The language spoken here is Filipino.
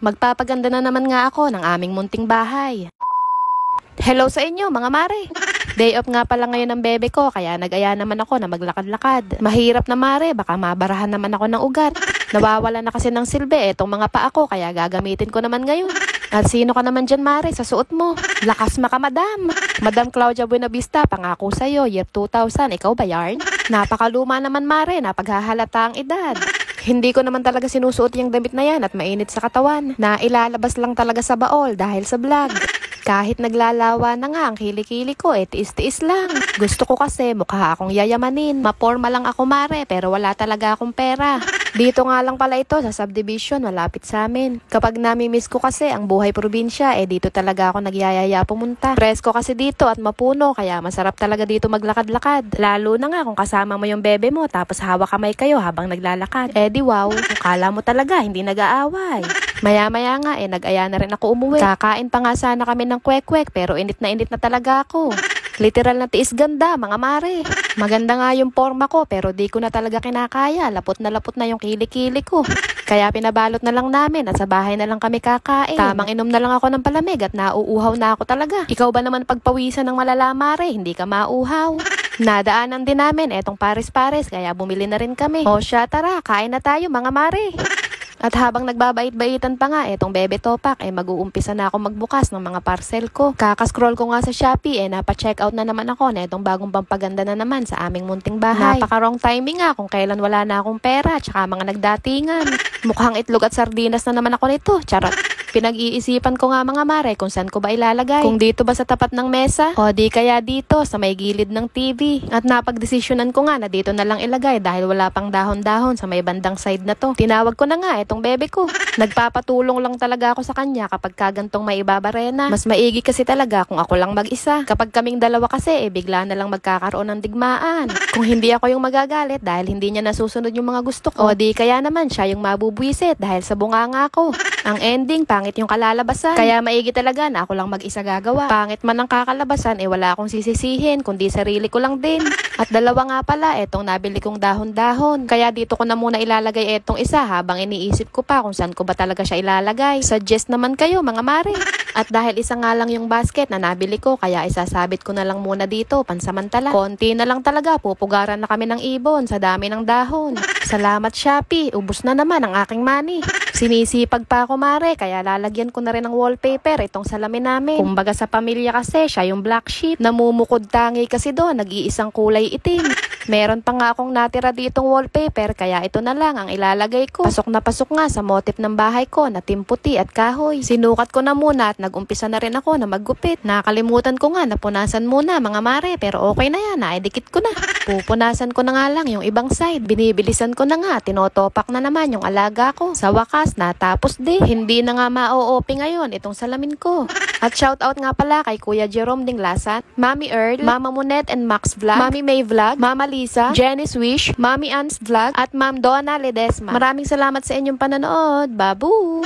Magpapaganda na naman nga ako ng aming munting bahay. Hello sa inyo mga mare. Day off nga pala ngayon ng bebe ko, kaya nag-aya naman ako na maglakad-lakad. Mahirap na mare, baka mabarahan naman ako ng ugat. Nawawala na kasi ng silbi etong mga paa ko, kaya gagamitin ko naman ngayon. At sino ka naman dyan mare sa suot mo? Lakas maka madam. Madam Claudia Buenavista, pangako sa'yo, year 2000, ikaw ba yarn? Napakaluma naman mare, napaghahalata ang edad. Hindi ko naman talaga sinusuot yung damit na yan at mainit sa katawan. Nailalabas lang talaga sa baol dahil sa vlog. Kahit naglalawa na nga ang kilikili ko, tiis-tiis lang. Gusto ko kasi mukha akong yayamanin. Maporma lang ako mare, pero wala talaga akong pera. Dito nga lang pala ito sa subdivision, malapit sa amin. Kapag namimiss ko kasi ang buhay probinsya, dito talaga ako nagyayaya pumunta. Presko kasi dito at mapuno, kaya masarap talaga dito maglakad-lakad. Lalo na nga kung kasama mo yung bebe mo, tapos hawak kamay kayo habang naglalakad. Di wow, kala mo talaga hindi nag-aaway. Maya-maya nga nag-aya na rin ako umuwi. Kakain pa nga sana kami ng kwek-kwek, pero init na talaga ako. Literal na tiis ganda, mga mare. Maganda nga yung forma ko, pero di ko na talaga kinakaya. Lapot na yung kilikili ko. Kaya pinabalot na lang namin at sa bahay na lang kami kakain. Tamang inom na lang ako ng palamig at nauuhaw na ako talaga. Ikaw ba naman pagpawisan ng malala mare, hindi ka mauhaw? Nadaanan din namin etong pares-pares, kaya bumili na rin kami. O siya, tara, kain na tayo mga mare. At habang nagbabait-baitan pa nga etong bebe topak, mag-uumpisa na ako magbukas ng mga parcel ko. Kakascroll ko nga sa Shopee, napa-check out na naman ako na etong bagong pampaganda na naman sa aming munting bahay. Napaka-wrong timing nga kung kailan wala na akong pera, tsaka mga nagdatingan. Mukhang itlog at sardinas na naman ako nito, charot. Pinag-iisipan ko nga mga mare kung saan ko ba ilalagay. Kung dito ba sa tapat ng mesa, o di kaya dito sa may gilid ng TV. At napagdesisyonan ko nga na dito na lang ilagay dahil wala pang dahon-dahon sa may bandang side na to. Tinawag ko na nga etong bebe ko. Nagpapatulong lang talaga ako sa kanya kapag kagantong may ibabarena. Mas maigi kasi talaga kung ako lang mag-isa. Kapag kaming dalawa kasi, bigla na lang magkakaroon ng digmaan. Kung hindi ako yung magagalit dahil hindi niya nasusunod yung mga gusto ko, o di kaya naman siya yung mabubwisit dahil sa bunganga ko. Ang ending, pangit yung kalalabasan. Kaya maigi talaga na ako lang mag-isa gagawa. Pangit man ang kakalabasan, wala akong sisisihin, kundi sarili ko lang din. At dalawa nga pala, etong nabili kong dahon-dahon. Kaya dito ko na muna ilalagay etong isa habang iniisip ko pa kung saan ko ba talaga siya ilalagay. Suggest naman kayo mga mare. At dahil isa nga lang yung basket na nabili ko, kaya isasabit ko na lang muna dito, pansamantala. Konti na lang talaga, pupugaran na kami ng ibon sa dami ng dahon. Salamat Shopee, ubos na naman ang aking money. Sinisipag pa ako mare, kaya lalagyan ko na rin ng wallpaper itong salamin namin. Kumbaga sa pamilya kasi, siya yung black sheep. Namumukod tangi kasi doon, nag-iisang kulay itim. Meron pa nga akong natira ditong wallpaper, kaya ito na lang ang ilalagay ko. Pasok na pasok nga sa motif ng bahay ko na timputi at kahoy. Sinukat ko na muna at nag-umpisa na rin ako na maggupit. Nakalimutan ko nga na punasan muna mga mare, pero okay na yan, naidikit ko na. Pupunasan ko na nga lang yung ibang side. Binibilisan ko na nga, tinotopak na naman yung alaga ko. Sa wakas, natapos din. Hindi na nga ma-OOP ngayon itong salamin ko. At shoutout nga pala kay Kuya Jerome Dinglasan, Mami Earl, Mama Monet and Max Vlog, Mami May Vlog, Mama Lisa, Jenny's Wish, Mami Ann's Vlog, at Ma'am Donna Ledesma. Maraming salamat sa inyong panonood. Babu!